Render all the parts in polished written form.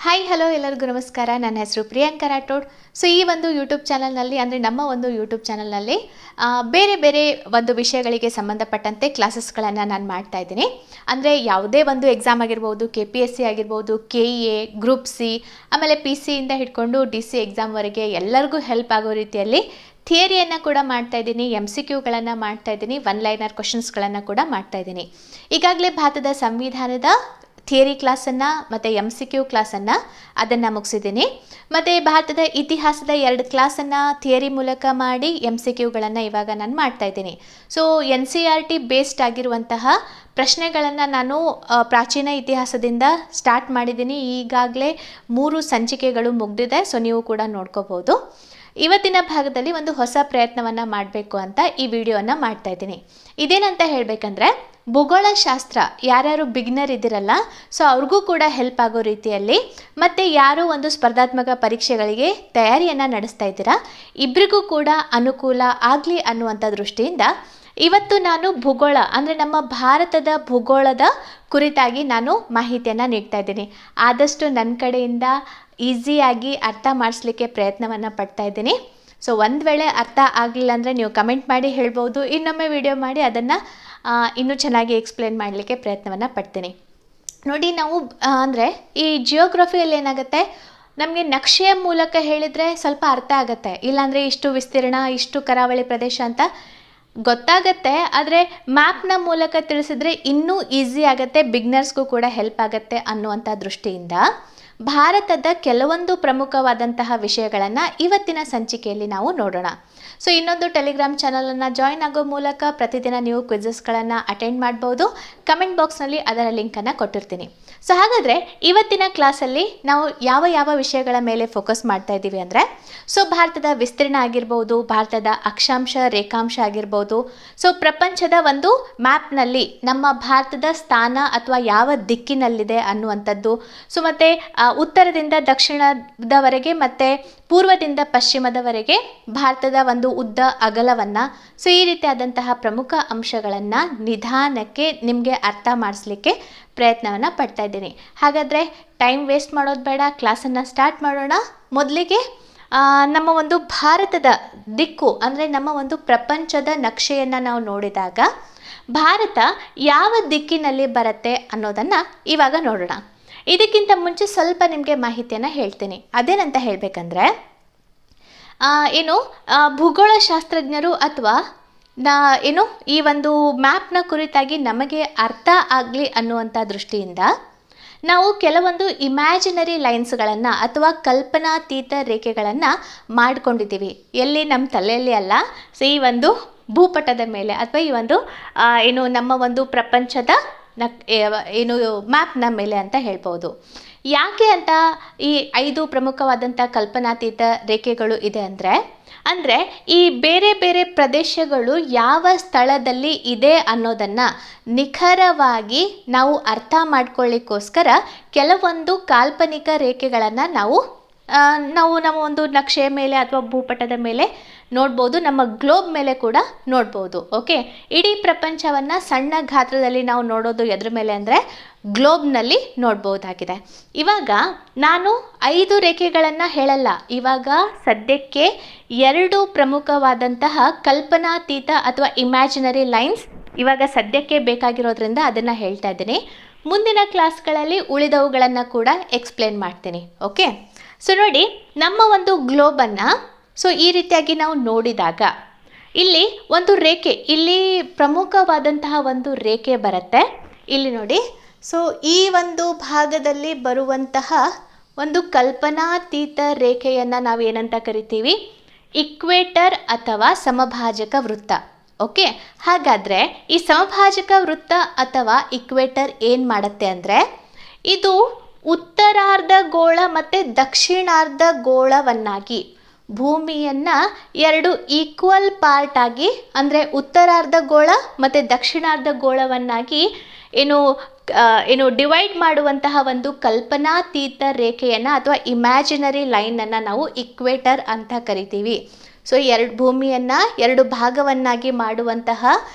Hi hello ಎಲ್ಲರಿಗೂ ನಮಸ್ಕಾರ. ನನ್ನ ಹೆಸರು ಪ್ರಿಯಾಂಕಾ ರಾಠೋಡ್. ಸೊ ಈ ಒಂದು ಯೂಟ್ಯೂಬ್ ಚಾನಲ್ನಲ್ಲಿ ಅಂದರೆ ನಮ್ಮ ಒಂದು ಯೂಟ್ಯೂಬ್ ಚಾನಲ್ನಲ್ಲಿ ಬೇರೆ ಬೇರೆ ಒಂದು ವಿಷಯಗಳಿಗೆ ಸಂಬಂಧಪಟ್ಟಂತೆ ಕ್ಲಾಸಸ್ಗಳನ್ನು ನಾನು ಮಾಡ್ತಾ ಇದ್ದೀನಿ. ಅಂದರೆ ಯಾವುದೇ ಒಂದು ಎಕ್ಸಾಮ್ ಆಗಿರ್ಬೋದು, KPSC ಆಗಿರ್ಬೋದು, KEA, ಗ್ರೂಪ್ ಸಿ, ಆಮೇಲೆ PC ಇಂದ ಹಿಡ್ಕೊಂಡು DC ಎಕ್ಸಾಮ್ವರೆಗೆ ಎಲ್ಲರಿಗೂ ಹೆಲ್ಪ್ ಆಗೋ ರೀತಿಯಲ್ಲಿ ಥಿಯರಿಯನ್ನು ಕೂಡ ಮಾಡ್ತಾ ಇದ್ದೀನಿ, MCQಗಳನ್ನು ಮಾಡ್ತಾ ಇದ್ದೀನಿ, ಒನ್ ಲೈನರ್ ಕ್ವಶನ್ಸ್ಗಳನ್ನು ಕೂಡ ಮಾಡ್ತಾ ಇದ್ದೀನಿ. ಈಗಾಗಲೇ ಭಾರತದ ಸಂವಿಧಾನದ ಥಿಯರಿ ಕ್ಲಾಸನ್ನು ಮತ್ತು MCQ ಕ್ಲಾಸನ್ನು ಅದನ್ನು ಮುಗಿಸಿದ್ದೀನಿ. ಮತ್ತು ಭಾರತದ ಇತಿಹಾಸದ 2 ಕ್ಲಾಸನ್ನು ಥಿಯರಿ ಮೂಲಕ ಮಾಡಿ MCQಗಳನ್ನು ಇವಾಗ ನಾನು ಮಾಡ್ತಾಯಿದ್ದೀನಿ. ಸೊ NCERT ಬೇಸ್ಡ್ ಆಗಿರುವಂತಹ ಪ್ರಶ್ನೆಗಳನ್ನು ನಾನು ಪ್ರಾಚೀನ ಇತಿಹಾಸದಿಂದ ಸ್ಟಾರ್ಟ್ ಮಾಡಿದ್ದೀನಿ. ಈಗಾಗಲೇ 3 ಸಂಚಿಕೆಗಳು ಮುಗಿದಿದೆ. ಸೊ ನೀವು ಕೂಡ ನೋಡ್ಕೋಬೋದು. ಇವತ್ತಿನ ಭಾಗದಲ್ಲಿ ಒಂದು ಹೊಸ ಪ್ರಯತ್ನವನ್ನು ಮಾಡಬೇಕು ಅಂತ ಈ ವಿಡಿಯೋನ ಮಾಡ್ತಾ ಇದ್ದೀನಿ. ಇದೇನಂತ ಹೇಳಬೇಕಂದ್ರೆ, ಭೂಗೋಳಶಾಸ್ತ್ರ ಯಾರ್ಯಾರು ಬಿಗ್ನರ್ ಇದ್ದೀರಲ್ಲ, ಸೊ ಅವ್ರಿಗೂ ಕೂಡ ಹೆಲ್ಪ್ ಆಗೋ ರೀತಿಯಲ್ಲಿ, ಮತ್ತು ಯಾರು ಒಂದು ಸ್ಪರ್ಧಾತ್ಮಕ ಪರೀಕ್ಷೆಗಳಿಗೆ ತಯಾರಿಯನ್ನು ನಡೆಸ್ತಾ ಇದ್ದೀರಾ ಇಬ್ಬರಿಗೂ ಕೂಡ ಅನುಕೂಲ ಆಗಲಿ ಅನ್ನುವಂಥ ದೃಷ್ಟಿಯಿಂದ ಇವತ್ತು ನಾನು ಭೂಗೋಳ ಅಂದರೆ ನಮ್ಮ ಭಾರತದ ಭೂಗೋಳದ ಕುರಿತಾಗಿ ನಾನು ಮಾಹಿತಿಯನ್ನು ನೀಡ್ತಾ ಇದ್ದೀನಿ. ಆದಷ್ಟು ನನ್ನ ಕಡೆಯಿಂದ ಈಸಿಯಾಗಿ ಅರ್ಥ ಮಾಡಿಸ್ಲಿಕ್ಕೆ ಪ್ರಯತ್ನವನ್ನು ಪಡ್ತಾ ಇದ್ದೀನಿ. ಸೊ ಒಂದು ವೇಳೆ ಅರ್ಥ ಆಗಲಿಲ್ಲ ಅಂದರೆ ನೀವು ಕಮೆಂಟ್ ಮಾಡಿ ಹೇಳ್ಬೋದು, ಇನ್ನೊಮ್ಮೆ ವಿಡಿಯೋ ಮಾಡಿ ಅದನ್ನು ಇನ್ನೂ ಚೆನ್ನಾಗಿ ಎಕ್ಸ್ಪ್ಲೇನ್ ಮಾಡಲಿಕ್ಕೆ ಪ್ರಯತ್ನವನ್ನು ಪಡ್ತೀನಿ. ನೋಡಿ, ನಾವು ಅಂದರೆ ಈ ಜಿಯೋಗ್ರಫಿಯಲ್ಲಿ ಏನಾಗುತ್ತೆ, ನಮಗೆ ನಕ್ಷೆಯ ಮೂಲಕ ಹೇಳಿದರೆ ಸ್ವಲ್ಪ ಅರ್ಥ ಆಗುತ್ತೆ, ಇಲ್ಲಾಂದರೆ ಇಷ್ಟು ವಿಸ್ತೀರ್ಣ, ಇಷ್ಟು ಕರಾವಳಿ ಪ್ರದೇಶ ಅಂತ ಗೊತ್ತಾಗತ್ತೆ. ಆದರೆ ಮ್ಯಾಪ್ನ ಮೂಲಕ ತಿಳಿಸಿದ್ರೆ ಇನ್ನೂ ಈಸಿ ಆಗುತ್ತೆ, ಬಿಗ್ನರ್ಸ್ಗೂ ಕೂಡ ಹೆಲ್ಪ್ ಆಗುತ್ತೆ ಅನ್ನುವಂಥ ದೃಷ್ಟಿಯಿಂದ ಭಾರತದ ಕೆಲವೊಂದು ಪ್ರಮುಖವಾದಂತಹ ವಿಷಯಗಳನ್ನು ಇವತ್ತಿನ ಸಂಚಿಕೆಯಲ್ಲಿ ನಾವು ನೋಡೋಣ. ಸೊ ಇನ್ನೊಂದು ಟೆಲಿಗ್ರಾಮ್ ಚಾನಲನ್ನು ಜಾಯಿನ್ ಆಗೋ ಮೂಲಕ ಪ್ರತಿದಿನ ನೀವು ಕ್ವಿಝಸ್ಗಳನ್ನು ಅಟೆಂಡ್ ಮಾಡ್ಬೋದು. ಕಮೆಂಟ್ ಬಾಕ್ಸ್ನಲ್ಲಿ ಅದರ ಲಿಂಕನ್ನು ಕೊಟ್ಟಿರ್ತೀನಿ. ಸೊ ಹಾಗಾದರೆ ಇವತ್ತಿನ ಕ್ಲಾಸಲ್ಲಿ ನಾವು ಯಾವ ವಿಷಯಗಳ ಮೇಲೆ ಫೋಕಸ್ ಮಾಡ್ತಾ ಇದ್ದೀವಿ ಅಂದರೆ, ಸೊ ಭಾರತದ ವಿಸ್ತೀರ್ಣ ಆಗಿರ್ಬೋದು, ಭಾರತದ ಅಕ್ಷಾಂಶ ರೇಖಾಂಶ ಆಗಿರ್ಬೋದು, ಸೊ ಪ್ರಪಂಚದ ಒಂದು ಮ್ಯಾಪ್ನಲ್ಲಿ ನಮ್ಮ ಭಾರತದ ಸ್ಥಾನ ಅಥವಾ ಯಾವ ದಿಕ್ಕಿನಲ್ಲಿದೆ ಅನ್ನುವಂಥದ್ದು, ಸೊ ಮತ್ತು ಉತ್ತರದಿಂದ ದಕ್ಷಿಣದವರೆಗೆ ಮತ್ತು ಪೂರ್ವದಿಂದ ಪಶ್ಚಿಮದವರೆಗೆ ಭಾರತದ ಒಂದು ಉದ್ದ ಅಗಲವನ್ನು, ಸೊ ಈ ರೀತಿಯಾದಂತಹ ಪ್ರಮುಖ ಅಂಶಗಳನ್ನು ನಿಧಾನಕ್ಕೆ ನಿಮಗೆ ಅರ್ಥ ಮಾಡಿಸ್ಲಿಕ್ಕೆ ಪ್ರಯತ್ನವನ್ನು ಪಡ್ತಾ ಇದ್ದೀನಿ. ಹಾಗಾದರೆ ಟೈಮ್ ವೇಸ್ಟ್ ಮಾಡೋದು ಬೇಡ, ಕ್ಲಾಸನ್ನು ಸ್ಟಾರ್ಟ್ ಮಾಡೋಣ. ಮೊದಲಿಗೆ ನಮ್ಮ ಒಂದು ಭಾರತದ ದಿಕ್ಕು ಅಂದರೆ ನಮ್ಮ ಒಂದು ಪ್ರಪಂಚದ ನಕ್ಷೆಯನ್ನು ನಾವು ನೋಡಿದಾಗ ಭಾರತ ಯಾವ ದಿಕ್ಕಿನಲ್ಲಿ ಬರುತ್ತೆ ಅನ್ನೋದನ್ನು ಇವಾಗ ನೋಡೋಣ. ಇದಕ್ಕಿಂತ ಮುಂಚೆ ಸ್ವಲ್ಪ ನಿಮಗೆ ಮಾಹಿತಿಯನ್ನು ಹೇಳ್ತೀನಿ. ಅದೇನಂತ ಹೇಳಬೇಕಂದ್ರೆ, ಭೂಗೋಳಶಾಸ್ತ್ರಜ್ಞರು ಅಥವಾ ಈ ಒಂದು ಮ್ಯಾಪ್ನ ಕುರಿತಾಗಿ ನಮಗೆ ಅರ್ಥ ಆಗಲಿ ಅನ್ನುವಂಥ ದೃಷ್ಟಿಯಿಂದ ನಾವು ಕೆಲವೊಂದು ಇಮ್ಯಾಜಿನರಿ ಲೈನ್ಸ್ಗಳನ್ನು ಅಥವಾ ಕಲ್ಪನಾತೀತ ರೇಖೆಗಳನ್ನು ಮಾಡಿಕೊಂಡಿದ್ದೀವಿ. ಎಲ್ಲಿ ನಮ್ಮ ತಲೆಯಲ್ಲಿ ಅಲ್ಲ, ಸೊ ಈ ಒಂದು ಭೂಪಟದ ಮೇಲೆ ಅಥವಾ ಈ ಒಂದು ನಮ್ಮ ಒಂದು ಪ್ರಪಂಚದ ಮ್ಯಾಪ್ನ ಮೇಲೆ ಅಂತ ಹೇಳ್ಬೋದು. ಯಾಕೆ ಅಂತ ಈ 5 ಪ್ರಮುಖವಾದಂಥ ಕಲ್ಪನಾತೀತ ರೇಖೆಗಳು ಇದೆ ಅಂದರೆ ಈ ಬೇರೆ ಬೇರೆ ಪ್ರದೇಶಗಳು ಯಾವ ಸ್ಥಳದಲ್ಲಿ ಇದೆ ಅನ್ನೋದನ್ನು ನಿಖರವಾಗಿ ನಾವು ಅರ್ಥ ಮಾಡ್ಕೊಳ್ಳಿಕ್ಕೋಸ್ಕರ ಕೆಲವೊಂದು ಕಾಲ್ಪನಿಕ ರೇಖೆಗಳನ್ನು ನಾವು ನಮ್ಮ ಒಂದು ನಕ್ಷೆಯ ಮೇಲೆ ಅಥವಾ ಭೂಪಟದ ಮೇಲೆ ನೋಡ್ಬೋದು, ನಮ್ಮ ಗ್ಲೋಬ್ ಮೇಲೆ ಕೂಡ ನೋಡ್ಬೋದು. ಓಕೆ, ಇಡೀ ಪ್ರಪಂಚವನ್ನು ಸಣ್ಣ ಗಾತ್ರದಲ್ಲಿ ನಾವು ನೋಡೋದು ಎದ್ರ ಮೇಲೆ ಅಂದರೆ ಗ್ಲೋಬ್ನಲ್ಲಿ ನೋಡ್ಬೋದಾಗಿದೆ. ಇವಾಗ ನಾನು 5 ರೇಖೆಗಳನ್ನು ಹೇಳಲ್ಲ, ಇವಾಗ ಸದ್ಯಕ್ಕೆ 2 ಪ್ರಮುಖವಾದಂತಹ ಕಲ್ಪನಾತೀತ ಅಥವಾ ಇಮ್ಯಾಜಿನರಿ ಲೈನ್ಸ್ ಇವಾಗ ಸದ್ಯಕ್ಕೆ ಬೇಕಾಗಿರೋದ್ರಿಂದ ಅದನ್ನು ಹೇಳ್ತಾ ಇದ್ದೀನಿ. ಮುಂದಿನ ಕ್ಲಾಸ್ಗಳಲ್ಲಿ ಉಳಿದವುಗಳನ್ನು ಕೂಡ ಎಕ್ಸ್ಪ್ಲೇನ್ ಮಾಡ್ತೀನಿ. ಓಕೆ, ಸೊ ನೋಡಿ, ನಮ್ಮ ಒಂದು ಗ್ಲೋಬನ್ನು ಸೊ ಈ ರೀತಿಯಾಗಿ ನಾವು ನೋಡಿದಾಗ ಇಲ್ಲಿ ಒಂದು ರೇಖೆ, ಇಲ್ಲಿ ಪ್ರಮುಖವಾದಂತಹ ಒಂದು ರೇಖೆ ಬರುತ್ತೆ. ಇಲ್ಲಿ ನೋಡಿ, ಸೊ ಈ ಒಂದು ಭಾಗದಲ್ಲಿ ಬರುವಂತಹ ಒಂದು ಕಲ್ಪನಾತೀತ ರೇಖೆಯನ್ನು ನಾವು ಏನಂತ ಕರಿತೀವಿ, ಇಕ್ವೇಟರ್ ಅಥವಾ ಸಮಭಾಜಕ ವೃತ್ತ. ಓಕೆ, ಹಾಗಾದರೆ ಈ ಸಮಭಾಜಕ ವೃತ್ತ ಅಥವಾ ಇಕ್ವೇಟರ್ ಏನು ಮಾಡುತ್ತೆ ಅಂದರೆ, ಇದು ಉತ್ತರಾರ್ಧಗೋಳ ಮತ್ತು ದಕ್ಷಿಣಾರ್ಧಗೋಳವನ್ನಾಗಿ ಭೂಮಿಯನ್ನು 2 ಈಕ್ವಲ್ ಪಾರ್ಟ್ ಆಗಿ, ಅಂದರೆ ಉತ್ತರಾರ್ಧಗೋಳ ಮತ್ತು ದಕ್ಷಿಣಾರ್ಧಗೋಳವನ್ನಾಗಿ ಡಿವೈಡ್ ಮಾಡುವಂತಹ ಒಂದು ಕಲ್ಪನಾತೀತ ರೇಖೆಯನ್ನು ಅಥವಾ ಇಮ್ಯಾಜಿನರಿ ಲೈನನ್ನು ನಾವು ಇಕ್ವೇಟರ್ ಅಂತ ಕರಿತೀವಿ. ಸೊ ಭೂಮಿಯನ್ನು 2 ಭಾಗವನ್ನಾಗಿ ಮಾಡುವಂತಹ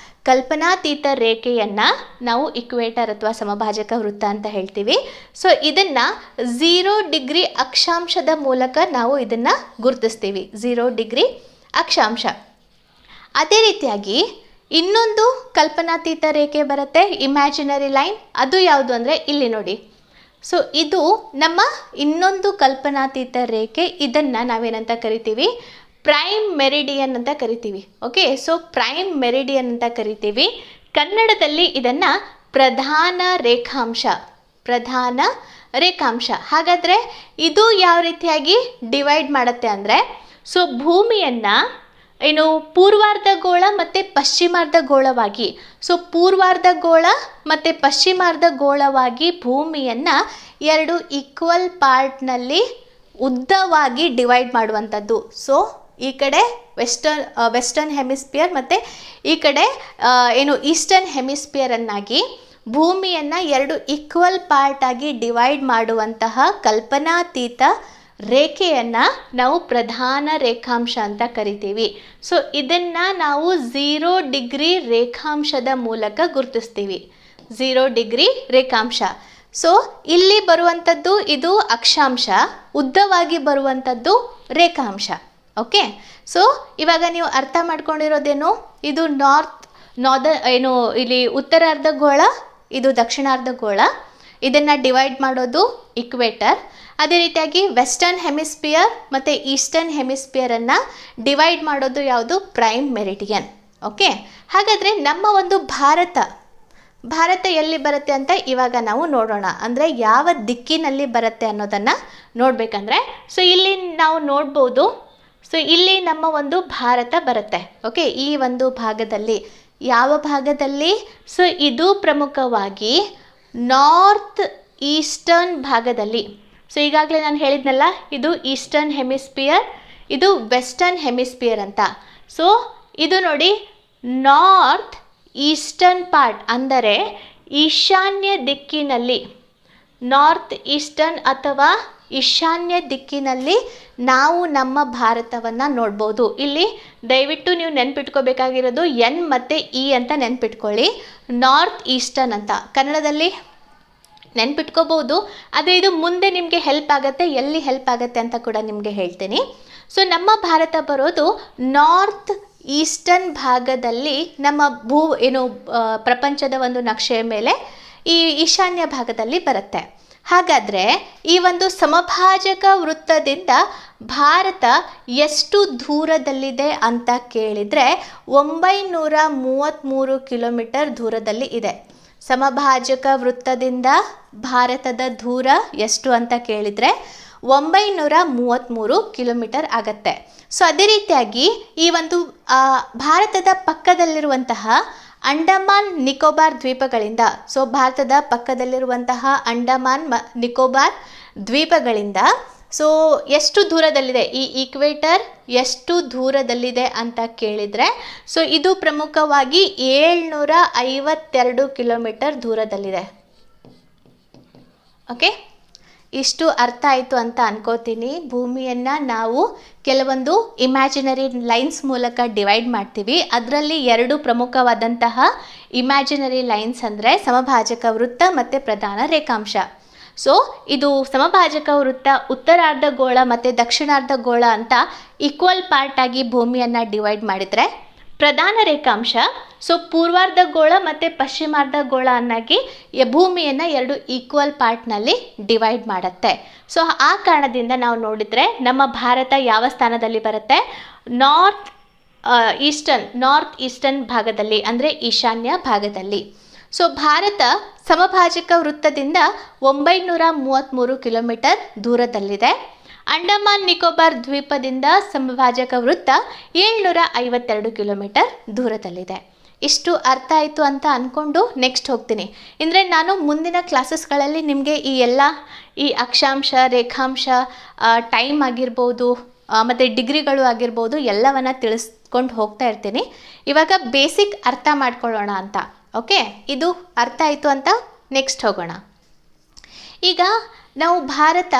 ಕಲ್ಪನಾತೀತ ರೇಖೆಯನ್ನು ನಾವು ಇಕ್ವೇಟರ್ ಅಥವಾ ಸಮಭಾಜಕ ವೃತ್ತ ಅಂತ ಹೇಳ್ತೀವಿ. ಸೊ ಇದನ್ನು 0 ಡಿಗ್ರಿ ಅಕ್ಷಾಂಶದ ಮೂಲಕ ನಾವು ಇದನ್ನು ಗುರುತಿಸ್ತೀವಿ, 0 ಡಿಗ್ರಿ ಅಕ್ಷಾಂಶ. ಅದೇ ರೀತಿಯಾಗಿ ಇನ್ನೊಂದು ಕಲ್ಪನಾತೀತ ರೇಖೆ ಬರುತ್ತೆ, ಇಮ್ಯಾಜಿನರಿ ಲೈನ್. ಅದು ಯಾವುದು ಅಂದರೆ ಇಲ್ಲಿ ನೋಡಿ. ಸೊ ಇದು ನಮ್ಮ ಇನ್ನೊಂದು ಕಲ್ಪನಾತೀತ ರೇಖೆ. ಇದನ್ನು ನಾವೇನಂತ ಕರಿತೀವಿ, ಪ್ರೈಮ್ ಮೆರಿಡಿಯನ್ ಅಂತ ಕರಿತೀವಿ. ಓಕೆ, ಸೊ ಪ್ರೈಮ್ ಮೆರಿಡಿಯನ್ ಅಂತ ಕರಿತೀವಿ. ಕನ್ನಡದಲ್ಲಿ ಇದನ್ನು ಪ್ರಧಾನ ರೇಖಾಂಶ. ಹಾಗಾದರೆ ಇದು ಯಾವ ರೀತಿಯಾಗಿ ಡಿವೈಡ್ ಮಾಡುತ್ತೆ ಅಂದರೆ, ಸೊ ಭೂಮಿಯನ್ನು ಏನು ಪೂರ್ವಾರ್ಧಗೋಳ ಮತ್ತು ಪಶ್ಚಿಮಾರ್ಧಗೋಳವಾಗಿ, ಸೊ ಪೂರ್ವಾರ್ಧಗೋಳ ಮತ್ತು ಪಶ್ಚಿಮಾರ್ಧಗೋಳವಾಗಿ ಭೂಮಿಯನ್ನು 2 ಈಕ್ವಲ್ ಪಾರ್ಟ್ನಲ್ಲಿ ಉದ್ದವಾಗಿ ಡಿವೈಡ್ ಮಾಡುವಂಥದ್ದು. ಸೊ ಈ ಕಡೆ ವೆಸ್ಟರ್ನ್ ಹೆಮಿಸ್ಪಿಯರ್ ಮತ್ತು ಈ ಕಡೆ ಏನು ಈಸ್ಟರ್ನ್ ಹೆಮಿಸ್ಪಿಯರನ್ನಾಗಿ ಭೂಮಿಯನ್ನು 2 ಈಕ್ವಲ್ ಪಾರ್ಟಾಗಿ ಡಿವೈಡ್ ಮಾಡುವಂತಹ ಕಲ್ಪನಾತೀತ ರೇಖೆಯನ್ನು ನಾವು ಪ್ರಧಾನ ರೇಖಾಂಶ ಅಂತ ಕರಿತೀವಿ. ಸೊ ಇದನ್ನು ನಾವು 0 ಡಿಗ್ರಿ ರೇಖಾಂಶದ ಮೂಲಕ ಗುರುತಿಸ್ತೀವಿ, 0 ಡಿಗ್ರಿ ರೇಖಾಂಶ. ಸೊ ಇಲ್ಲಿ ಬರುವಂಥದ್ದು ಇದು ಅಕ್ಷಾಂಶ, ಉದ್ದವಾಗಿ ಬರುವಂಥದ್ದು ರೇಖಾಂಶ. ಓಕೆ, ಸೊ ಇವಾಗ ನೀವು ಅರ್ಥ ಮಾಡ್ಕೊಂಡಿರೋದೇನು, ಇದು ಏನು ಇಲ್ಲಿ ಉತ್ತರಾರ್ಧಗೋಳ, ಇದು ದಕ್ಷಿಣಾರ್ಧಗೋಳ. ಇದನ್ನು ಡಿವೈಡ್ ಮಾಡೋದು ಇಕ್ವೇಟರ್. ಅದೇ ರೀತಿಯಾಗಿ ವೆಸ್ಟರ್ನ್ ಹೆಮಿಸ್ಪಿಯರ್ ಮತ್ತು ಈಸ್ಟರ್ನ್ ಹೆಮಿಸ್ಪಿಯರನ್ನು ಡಿವೈಡ್ ಮಾಡೋದು ಯಾವುದು, ಪ್ರೈಮ್ ಮೆರಿಡಿಯನ್. ಓಕೆ, ಹಾಗಾದರೆ ನಮ್ಮ ಒಂದು ಭಾರತ ಎಲ್ಲಿ ಬರುತ್ತೆ ಅಂತ ಇವಾಗ ನಾವು ನೋಡೋಣ. ಅಂದರೆ ಯಾವ ದಿಕ್ಕಿನಲ್ಲಿ ಬರುತ್ತೆ ಅನ್ನೋದನ್ನು ನೋಡಬೇಕಂದ್ರೆ, ಸೊ ಇಲ್ಲಿ ನಾವು ನೋಡ್ಬೋದು. ಸೊ ಇಲ್ಲಿ ನಮ್ಮ ಒಂದು ಭಾರತ ಬರುತ್ತೆ. ಓಕೆ, ಈ ಒಂದು ಭಾಗದಲ್ಲಿ, ಯಾವ ಭಾಗದಲ್ಲಿ, ಸೊ ಇದು ಪ್ರಮುಖವಾಗಿ ನಾರ್ತ್ ಈಸ್ಟರ್ನ್ ಭಾಗದಲ್ಲಿ. ಸೊ ಈಗಾಗಲೇ ನಾನು ಹೇಳಿದ್ನಲ್ಲ, ಇದು ಈಸ್ಟರ್ನ್ ಹೆಮಿಸ್ಪಿಯರ್, ಇದು ವೆಸ್ಟರ್ನ್ ಹೆಮಿಸ್ಪಿಯರ್ ಅಂತ. ಸೊ ಇದು ನೋಡಿ ನಾರ್ತ್ ಈಸ್ಟರ್ನ್ ಪಾರ್ಟ್, ಅಂದರೆ ಈಶಾನ್ಯ ದಿಕ್ಕಿನಲ್ಲಿ, ನಾರ್ತ್ ಈಸ್ಟರ್ನ್ ಅಥವಾ ಈಶಾನ್ಯ ದಿಕ್ಕಿನಲ್ಲಿ ನಾವು ನಮ್ಮ ಭಾರತವನ್ನು ನೋಡ್ಬೋದು. ಇಲ್ಲಿ ದಯವಿಟ್ಟು ನೀವು ನೆನ್ಪಿಟ್ಕೋಬೇಕಾಗಿರೋದು ಎನ್ ಮತ್ತು ಇ ಅಂತ ನೆನ್ಪಿಟ್ಕೊಳ್ಳಿ. ನಾರ್ತ್ ಈಸ್ಟರ್ನ್ ಅಂತ ಕನ್ನಡದಲ್ಲಿ ನೆನ್ಪಿಟ್ಕೋಬೋದು, ಆದರೆ ಇದು ಮುಂದೆ ನಿಮಗೆ ಹೆಲ್ಪ್ ಆಗುತ್ತೆ, ಎಲ್ಲಿ ಹೆಲ್ಪ್ ಆಗುತ್ತೆ ಅಂತ ಕೂಡ ನಿಮಗೆ ಹೇಳ್ತೀನಿ. ಸೊ ನಮ್ಮ ಭಾರತ ಬರೋದು ನಾರ್ತ್ ಈಸ್ಟರ್ನ್ ಭಾಗದಲ್ಲಿ, ನಮ್ಮ ಪ್ರಪಂಚದ ಒಂದು ನಕ್ಷೆಯ ಮೇಲೆ ಈ ಈಶಾನ್ಯ ಭಾಗದಲ್ಲಿ ಬರುತ್ತೆ. ಹಾಗಾದರೆ ಈ ಒಂದು ಸಮಭಾಜಕ ವೃತ್ತದಿಂದ ಭಾರತ ಎಷ್ಟು ದೂರದಲ್ಲಿದೆ ಅಂತ ಕೇಳಿದರೆ 933 ಕಿಲೋಮೀಟರ್ ದೂರದಲ್ಲಿ ಇದೆ. ಸಮಭಾಜಕ ವೃತ್ತದಿಂದ ಭಾರತದ ದೂರ ಎಷ್ಟು ಅಂತ ಕೇಳಿದರೆ 933 ಕಿಲೋಮೀಟರ್ ಆಗತ್ತೆ. ಸೊ ಅದೇ ರೀತಿಯಾಗಿ ಈ ಒಂದು ಭಾರತದ ಪಕ್ಕದಲ್ಲಿರುವಂತಹ ಅಂಡಮಾನ್ ನಿಕೋಬಾರ್ ದ್ವೀಪಗಳಿಂದ, ಸೊ ಭಾರತದ ಪಕ್ಕದಲ್ಲಿರುವಂತಹ ಅಂಡಮಾನ್ ನಿಕೋಬಾರ್ ದ್ವೀಪಗಳಿಂದ ಸೊ ಎಷ್ಟು ದೂರದಲ್ಲಿದೆ, ಈ ಈಕ್ವೇಟರ್ ಎಷ್ಟು ದೂರದಲ್ಲಿದೆ ಅಂತ ಕೇಳಿದರೆ, ಸೊ ಇದು ಪ್ರಮುಖವಾಗಿ 752 ಕಿಲೋಮೀಟರ್ ದೂರದಲ್ಲಿದೆ. ಓಕೆ, ಇಷ್ಟು ಅರ್ಥ ಆಯಿತು ಅಂತ ಅನ್ಕೋತೀನಿ. ಭೂಮಿಯನ್ನು ನಾವು ಕೆಲವೊಂದು ಇಮ್ಯಾಜಿನರಿ ಲೈನ್ಸ್ ಮೂಲಕ ಡಿವೈಡ್ ಮಾಡ್ತೀವಿ. ಅದರಲ್ಲಿ 2 ಪ್ರಮುಖವಾದಂತಹ ಇಮ್ಯಾಜಿನರಿ ಲೈನ್ಸ್ ಅಂದರೆ ಸಮಭಾಜಕ ವೃತ್ತ ಮತ್ತು ಪ್ರಧಾನ ರೇಖಾಂಶ. ಸೊ ಇದು ಸಮಭಾಜಕ ವೃತ್ತ ಉತ್ತರಾರ್ಧಗೋಳ ಮತ್ತು ದಕ್ಷಿಣಾರ್ಧಗೋಳ ಅಂತ ಈಕ್ವಲ್ ಪಾರ್ಟಾಗಿ ಭೂಮಿಯನ್ನು ಡಿವೈಡ್ ಮಾಡಿದರೆ, ಪ್ರಧಾನ ರೇಖಾಂಶ ಸೊ ಪೂರ್ವಾರ್ಧಗೋಳ ಮತ್ತು ಪಶ್ಚಿಮಾರ್ಧಗೋಳ ಅನ್ನಾಗಿ ಭೂಮಿಯನ್ನು 2 ಈಕ್ವಲ್ ಪಾರ್ಟ್ನಲ್ಲಿ ಡಿವೈಡ್ ಮಾಡುತ್ತೆ. ಸೊ ಆ ಕಾರಣದಿಂದ ನಾವು ನೋಡಿದರೆ ನಮ್ಮ ಭಾರತ ಯಾವ ಸ್ಥಾನದಲ್ಲಿ ಬರುತ್ತೆ, ನಾರ್ತ್ ಈಸ್ಟರ್ನ್ ಭಾಗದಲ್ಲಿ, ಅಂದರೆ ಈಶಾನ್ಯ ಭಾಗದಲ್ಲಿ. ಸೊ ಭಾರತ ಸಮಭಾಜಕ ವೃತ್ತದಿಂದ 933 ಕಿಲೋಮೀಟರ್ ದೂರದಲ್ಲಿದೆ. ಅಂಡಮಾನ್ ನಿಕೋಬಾರ್ ದ್ವೀಪದಿಂದ ಸಮಭಾಜಕ ವೃತ್ತ 752 ಕಿಲೋಮೀಟರ್ ದೂರದಲ್ಲಿದೆ. ಇಷ್ಟು ಅರ್ಥ ಆಯಿತು ಅಂತ ಅಂದ್ಕೊಂಡು ನೆಕ್ಸ್ಟ್ ಹೋಗ್ತೀನಿ. ಅಂದರೆ ನಾನು ಮುಂದಿನ ಕ್ಲಾಸಸ್ಗಳಲ್ಲಿ ನಿಮಗೆ ಈ ಅಕ್ಷಾಂಶ, ರೇಖಾಂಶ, ಟೈಮ್ ಆಗಿರ್ಬೋದು ಮತ್ತು ಡಿಗ್ರಿಗಳು ಆಗಿರ್ಬೋದು ಎಲ್ಲವನ್ನು ತಿಳಿಸ್ಕೊಂಡು ಹೋಗ್ತಾ ಇರ್ತೀನಿ. ಇವಾಗ ಬೇಸಿಕ್ ಅರ್ಥ ಮಾಡ್ಕೊಳ್ಳೋಣ ಅಂತ. ಓಕೆ, ಇದು ಅರ್ಥ ಆಯಿತು ಅಂತ ನೆಕ್ಸ್ಟ್ ಹೋಗೋಣ. ಈಗ ನಾವು ಭಾರತ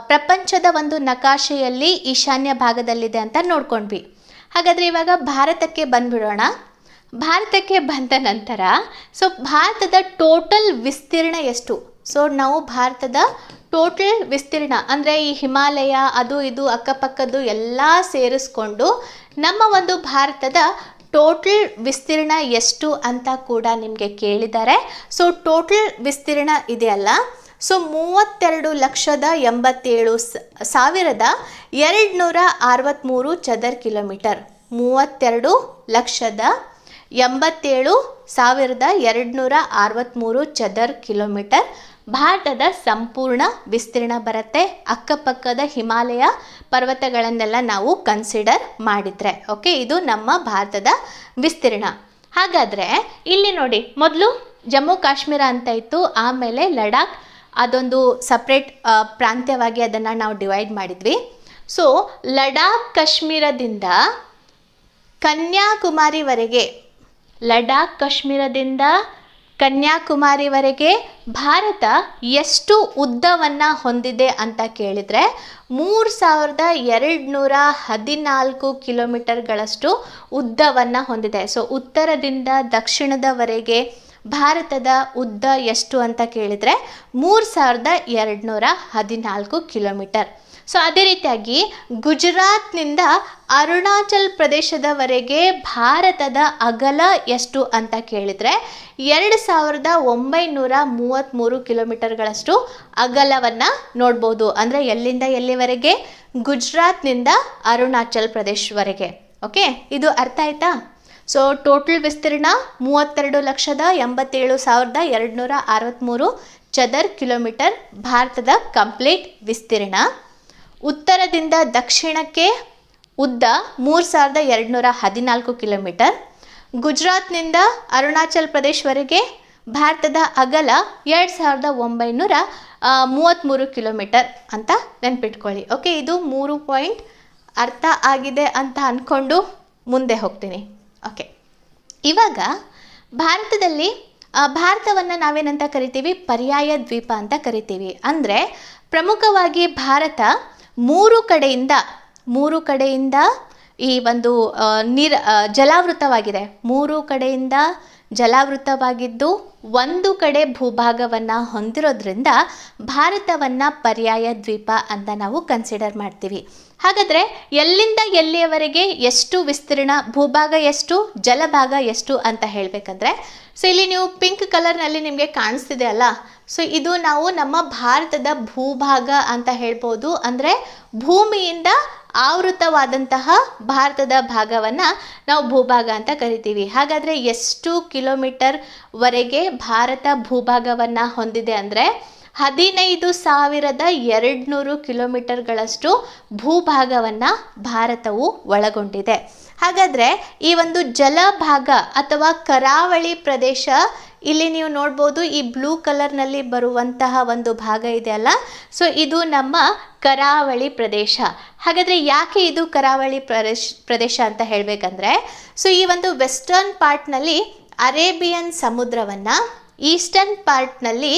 ಪ್ರಪಂಚದ ಒಂದು ನಕಾಶೆಯಲ್ಲಿ ಈಶಾನ್ಯ ಭಾಗದಲ್ಲಿದೆ ಅಂತ ನೋಡ್ಕೊಂಡ್ವಿ. ಹಾಗಾದರೆ ಇವಾಗ ಭಾರತಕ್ಕೆ ಬಂದುಬಿಡೋಣ. ಭಾರತಕ್ಕೆ ಬಂದ ನಂತರ ಸೊ ಭಾರತದ ಟೋಟಲ್ ವಿಸ್ತೀರ್ಣ ಎಷ್ಟು? ಸೊ ನಾವು ಭಾರತದ ಟೋಟಲ್ ವಿಸ್ತೀರ್ಣ ಅಂದರೆ ಈ ಹಿಮಾಲಯ ಅದು ಇದು ಅಕ್ಕಪಕ್ಕದ್ದು ಎಲ್ಲ ಸೇರಿಸ್ಕೊಂಡು ನಮ್ಮ ಒಂದು ಭಾರತದ ಟೋಟಲ್ ವಿಸ್ತೀರ್ಣ ಎಷ್ಟು ಅಂತ ಕೂಡ ನಿಮಗೆ ಕೇಳಿದ್ದಾರೆ. ಸೊ ಟೋಟಲ್ ವಿಸ್ತೀರ್ಣ ಇದೆಯಲ್ಲ, ಸೊ 32,87,263 ಚದರ್ ಕಿಲೋಮೀಟರ್. 32,87,263 ಚದರ್ ಕಿಲೋಮೀಟರ್ ಭಾರತದ ಸಂಪೂರ್ಣ ವಿಸ್ತೀರ್ಣ ಬರುತ್ತೆ, ಅಕ್ಕಪಕ್ಕದ ಹಿಮಾಲಯ ಪರ್ವತಗಳನ್ನೆಲ್ಲ ನಾವು ಕನ್ಸಿಡರ್ ಮಾಡಿದರೆ. ಓಕೆ, ಇದು ನಮ್ಮ ಭಾರತದ ವಿಸ್ತೀರ್ಣ. ಹಾಗಾದರೆ ಇಲ್ಲಿ ನೋಡಿ, ಮೊದಲು ಜಮ್ಮು ಕಾಶ್ಮೀರ ಅಂತ ಇತ್ತು, ಆಮೇಲೆ ಲಡಾಖ್ ಅದೊಂದು ಸಪ್ರೇಟ್ ಪ್ರಾಂತ್ಯವಾಗಿ ಅದನ್ನು ನಾವು ಡಿವೈಡ್ ಮಾಡಿದ್ವಿ. ಸೊ ಲಡಾಖ್ ಕಾಶ್ಮೀರದಿಂದ ಕನ್ಯಾಕುಮಾರಿವರೆಗೆ ಭಾರತ ಎಷ್ಟು ಉದ್ದವನ್ನು ಹೊಂದಿದೆ ಅಂತ ಕೇಳಿದರೆ 3,214 ಕಿಲೋಮೀಟರ್ಗಳಷ್ಟು ಉದ್ದವನ್ನು ಹೊಂದಿದೆ. ಸೊ ಉತ್ತರದಿಂದ ದಕ್ಷಿಣದವರೆಗೆ ಭಾರತದ ಉದ್ದ ಎಷ್ಟು ಅಂತ ಕೇಳಿದರೆ 3,214 ಕಿಲೋಮೀಟರ್. ಸೊ ಅದೇ ರೀತಿಯಾಗಿ ಗುಜರಾತ್ನಿಂದ ಅರುಣಾಚಲ್ ಪ್ರದೇಶದವರೆಗೆ ಭಾರತದ ಅಗಲ ಎಷ್ಟು ಅಂತ ಕೇಳಿದರೆ 2,933 ಕಿಲೋಮೀಟರ್ಗಳಷ್ಟು ಅಗಲವನ್ನು ನೋಡ್ಬೋದು. ಅಂದರೆ ಎಲ್ಲಿಂದ ಎಲ್ಲಿವರೆಗೆ? ಗುಜರಾತ್ನಿಂದ ಅರುಣಾಚಲ್ ಪ್ರದೇಶವರೆಗೆ. ಓಕೆ, ಇದು ಅರ್ಥ ಆಯ್ತಾ? ಸೊ ಟೋಟಲ್ ವಿಸ್ತೀರ್ಣ 32,87,263 ಚದರ್ ಕಿಲೋಮೀಟರ್ ಭಾರತದ ಕಂಪ್ಲೀಟ್ ವಿಸ್ತೀರ್ಣ. ಉತ್ತರದಿಂದ ದಕ್ಷಿಣಕ್ಕೆ ಉದ್ದ 3,214 ಕಿಲೋಮೀಟರ್. ಗುಜರಾತ್ನಿಂದ ಅರುಣಾಚಲ್ ಪ್ರದೇಶವರೆಗೆ ಭಾರತದ ಅಗಲ 2,933 ಕಿಲೋಮೀಟರ್ ಅಂತ ನೆನ್ಪಿಟ್ಕೊಳ್ಳಿ. ಓಕೆ, ಇದು 3 ಪಾಯಿಂಟ್ ಅರ್ಥ ಆಗಿದೆ ಅಂತ ಅಂದ್ಕೊಂಡು ಮುಂದೆ ಹೋಗ್ತೀನಿ. ಓಕೆ, ಇವಾಗ ಭಾರತವನ್ನು ನಾವೇನಂತ ಕರಿತೀವಿ? ಪರ್ಯಾಯ ದ್ವೀಪ ಅಂತ ಕರಿತೀವಿ. ಅಂದರೆ ಪ್ರಮುಖವಾಗಿ ಭಾರತ ಮೂರು ಕಡೆಯಿಂದ ಈ ಒಂದು ಜಲಾವೃತವಾಗಿದೆ. 3 ಕಡೆಯಿಂದ ಜಲಾವೃತವಾಗಿದ್ದು ಒಂದು ಕಡೆ ಭೂಭಾಗವನ್ನು ಹೊಂದಿರೋದ್ರಿಂದ ಭಾರತವನ್ನು ಪರ್ಯಾಯ ದ್ವೀಪ ಅಂತ ನಾವು ಕನ್ಸಿಡರ್ ಮಾಡ್ತೀವಿ. ಹಾಗಾದರೆ ಎಲ್ಲಿಂದ ಎಲ್ಲಿಯವರೆಗೆ ಎಷ್ಟು ವಿಸ್ತೀರ್ಣ, ಭೂಭಾಗ ಎಷ್ಟು, ಜಲಭಾಗ ಎಷ್ಟು ಅಂತ ಹೇಳಬೇಕಂದ್ರೆ, ಸೊ ಇಲ್ಲಿ ನೀವು ಪಿಂಕ್ ಕಲರ್ನಲ್ಲಿ ನಿಮಗೆ ಕಾಣಿಸ್ತಿದೆ ಅಲ್ಲ, ಸೊ ಇದು ನಾವು ನಮ್ಮ ಭಾರತದ ಭೂಭಾಗ ಅಂತ ಹೇಳ್ಬೋದು. ಅಂದರೆ ಭೂಮಿಯಿಂದ ಆವೃತವಾದಂತಹ ಭಾರತದ ಭಾಗವನ್ನು ನಾವು ಭೂಭಾಗ ಅಂತ ಕರಿತೀವಿ. ಹಾಗಾದರೆ ಎಷ್ಟು ಕಿಲೋಮೀಟರ್ವರೆಗೆ ಭಾರತ ಭೂಭಾಗವನ್ನು ಹೊಂದಿದೆ ಅಂದರೆ 15,200 ಕಿಲೋಮೀಟರ್ಗಳಷ್ಟು ಭೂಭಾಗವನ್ನು ಭಾರತವು ಒಳಗೊಂಡಿದೆ. ಹಾಗಾದರೆ ಈ ಒಂದು ಜಲಭಾಗ ಅಥವಾ ಕರಾವಳಿ ಪ್ರದೇಶ, ಇಲ್ಲಿ ನೀವು ನೋಡ್ಬೋದು ಈ ಬ್ಲೂ ಕಲರ್ನಲ್ಲಿ ಬರುವಂತಹ ಒಂದು ಭಾಗ ಇದೆಯಲ್ಲ, ಸೊ ಇದು ನಮ್ಮ ಕರಾವಳಿ ಪ್ರದೇಶ. ಹಾಗಾದರೆ ಯಾಕೆ ಇದು ಕರಾವಳಿ ಪ್ರದೇಶ ಅಂತ ಹೇಳಬೇಕಂದ್ರೆ, ಸೊ ಈ ಒಂದು ವೆಸ್ಟರ್ನ್ ಪಾರ್ಟ್ನಲ್ಲಿ ಅರೇಬಿಯನ್ ಸಮುದ್ರವನ್ನು, ಈಸ್ಟರ್ನ್ ಪಾರ್ಟ್ನಲ್ಲಿ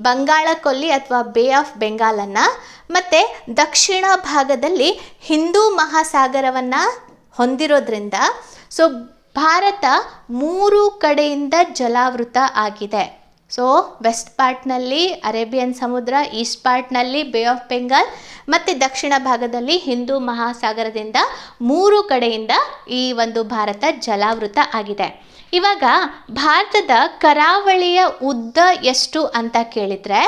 ಬಂಗಾಳ ಕೊಲ್ಲಿ ಅಥವಾ ಬೇ ಆಫ್ ಬೆಂಗಾಲನ್ನು, ಮತ್ತು ದಕ್ಷಿಣ ಭಾಗದಲ್ಲಿ ಹಿಂದೂ ಮಹಾಸಾಗರವನ್ನು ಹೊಂದಿರೋದ್ರಿಂದ ಸೊ ಭಾರತ 3 ಕಡೆಯಿಂದ ಜಲಾವೃತ ಆಗಿದೆ. ಸೊ ವೆಸ್ಟ್ ಪಾರ್ಟ್ನಲ್ಲಿ ಅರೇಬಿಯನ್ ಸಮುದ್ರ, ಈಸ್ಟ್ ಪಾರ್ಟ್ನಲ್ಲಿ ಬೇ ಆಫ್ ಬೆಂಗಾಲ್ ಮತ್ತು ದಕ್ಷಿಣ ಭಾಗದಲ್ಲಿ ಹಿಂದೂ ಮಹಾಸಾಗರದಿಂದ 3 ಕಡೆಯಿಂದ ಈ ಒಂದು ಭಾರತ ಜಲಾವೃತ ಆಗಿದೆ. ಇವಾಗ ಭಾರತದ ಕರಾವಳಿಯ ಉದ್ದ ಎಷ್ಟು ಅಂತ ಕೇಳಿದರೆ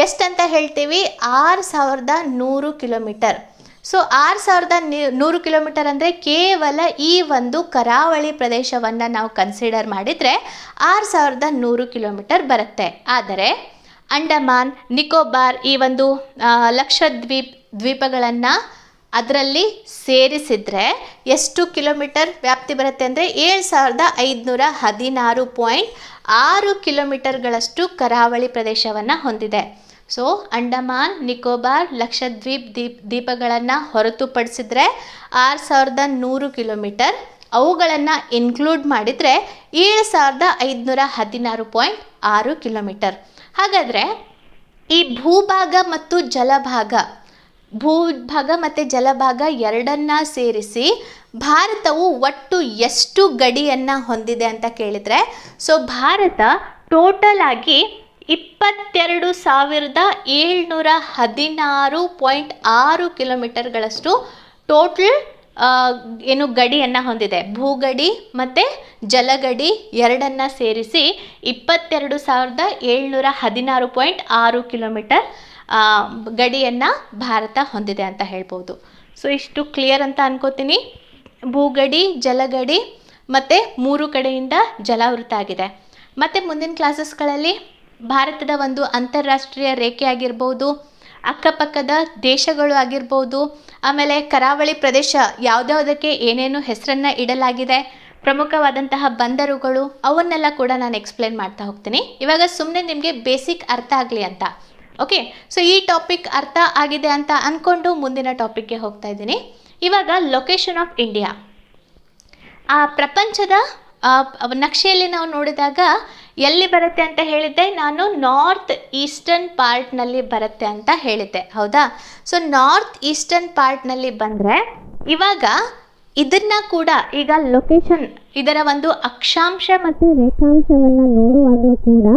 ಎಷ್ಟಂತ ಹೇಳ್ತೀವಿ? 6,100 ಕಿಲೋಮೀಟರ್. ಸೊ 6,100 ಕಿಲೋಮೀಟರ್ ಅಂದರೆ ಕೇವಲ ಈ ಒಂದು ಕರಾವಳಿ ಪ್ರದೇಶವನ್ನು ನಾವು ಕನ್ಸಿಡರ್ ಮಾಡಿದರೆ 6,100 ಕಿಲೋಮೀಟರ್ ಬರುತ್ತೆ. ಆದರೆ ಅಂಡಮಾನ್, ನಿಕೋಬಾರ್, ಈ ಒಂದು ದ್ವೀಪಗಳನ್ನು ಅದರಲ್ಲಿ ಸೇರಿಸಿದರೆ ಎಷ್ಟು ಕಿಲೋಮೀಟರ್ ವ್ಯಾಪ್ತಿ ಬರುತ್ತೆ ಅಂದರೆ 7,516.6 ಕಿಲೋಮೀಟರ್ಗಳಷ್ಟು ಕರಾವಳಿ ಪ್ರದೇಶವನ್ನು ಹೊಂದಿದೆ. ಸೊ ಅಂಡಮಾನ್, ನಿಕೋಬಾರ್, ದ್ವೀಪಗಳನ್ನು ಹೊರತುಪಡಿಸಿದರೆ 6,100 ಕಿಲೋಮೀಟರ್, ಅವುಗಳನ್ನು ಇನ್ಕ್ಲೂಡ್ ಮಾಡಿದರೆ 7,516.6 ಕಿಲೋಮೀಟರ್. ಹಾಗಾದರೆ ಈ ಭೂಭಾಗ ಮತ್ತು ಜಲಭಾಗ ಎರಡನ್ನ ಸೇರಿಸಿ ಭಾರತವು ಒಟ್ಟು ಎಷ್ಟು ಗಡಿಯನ್ನು ಹೊಂದಿದೆ ಅಂತ ಕೇಳಿದರೆ, ಸೊ ಭಾರತ ಟೋಟಲ್ ಆಗಿ 22,716.6 ಕಿಲೋಮೀಟರ್ಗಳಷ್ಟು ಟೋಟಲ್ ಗಡಿಯನ್ನು ಹೊಂದಿದೆ. ಭೂಗಡಿ ಮತ್ತು ಜಲಗಡಿ ಎರಡನ್ನು ಸೇರಿಸಿ 22,716.6 ಕಿಲೋಮೀಟರ್ ಗಡಿಯನ್ನು ಭಾರತ ಹೊಂದಿದೆ ಅಂತ ಹೇಳ್ಬೋದು. ಸೊ ಇಷ್ಟು ಕ್ಲಿಯರ್ ಅಂತ ಅನ್ಕೋತೀನಿ. ಭೂಗಡಿ, ಜಲಗಡಿ ಮತ್ತು 3 ಕಡೆಯಿಂದ ಜಲಾವೃತ ಆಗಿದೆ. ಮತ್ತು ಮುಂದಿನ ಕ್ಲಾಸಸ್ಗಳಲ್ಲಿ ಭಾರತದ ಒಂದು ಅಂತಾರಾಷ್ಟ್ರೀಯ ರೇಖೆ ಆಗಿರ್ಬೋದು, ಅಕ್ಕಪಕ್ಕದ ದೇಶಗಳು ಆಗಿರ್ಬೋದು, ಆಮೇಲೆ ಕರಾವಳಿ ಪ್ರದೇಶ ಯಾವುದ್ಯಾವುದಕ್ಕೆ ಏನೇನು ಹೆಸರನ್ನು ಇಡಲಾಗಿದೆ, ಪ್ರಮುಖವಾದಂತಹ ಬಂದರುಗಳು, ಅವನ್ನೆಲ್ಲ ಕೂಡ ನಾನು ಎಕ್ಸ್ಪ್ಲೇನ್ ಮಾಡ್ತಾ ಹೋಗ್ತೀನಿ. ಇವಾಗ ಸುಮ್ಮನೆ ನಿಮಗೆ ಬೇಸಿಕ್ ಅರ್ಥ ಆಗಲಿ ಅಂತ. ಓಕೆ, ಸೊ ಈ ಟಾಪಿಕ್ ಅರ್ಥ ಆಗಿದೆ ಅಂತ ಅಂದ್ಕೊಂಡು ಮುಂದಿನ ಟಾಪಿಕ್ಗೆ ಹೋಗ್ತಾ ಇದ್ದೀನಿ. ಇವಾಗ ಲೊಕೇಶನ್ ಆಫ್ ಇಂಡಿಯಾ. ಆ ಪ್ರಪಂಚದ ನಕ್ಷೆಯಲ್ಲಿ ನಾವು ನೋಡಿದಾಗ ಎಲ್ಲಿ ಬರುತ್ತೆ ಅಂತ ಹೇಳಿದ್ದೆ ನಾನು, ನಾರ್ತ್ ಈಸ್ಟರ್ನ್ ಪಾರ್ಟ್ನಲ್ಲಿ ಬರುತ್ತೆ ಅಂತ ಹೇಳಿದ್ದೆ, ಹೌದಾ? ಸೊ ನಾರ್ತ್ ಈಸ್ಟರ್ನ್ ಪಾರ್ಟ್ನಲ್ಲಿ ಬಂದರೆ ಇವಾಗ ಇದನ್ನು ಕೂಡ ಈಗ ಲೊಕೇಶನ್, ಇದರ ಒಂದು ಅಕ್ಷಾಂಶ ಮತ್ತು ರೇಖಾಂಶವನ್ನು ನೋಡುವಾಗಲೂ ಕೂಡ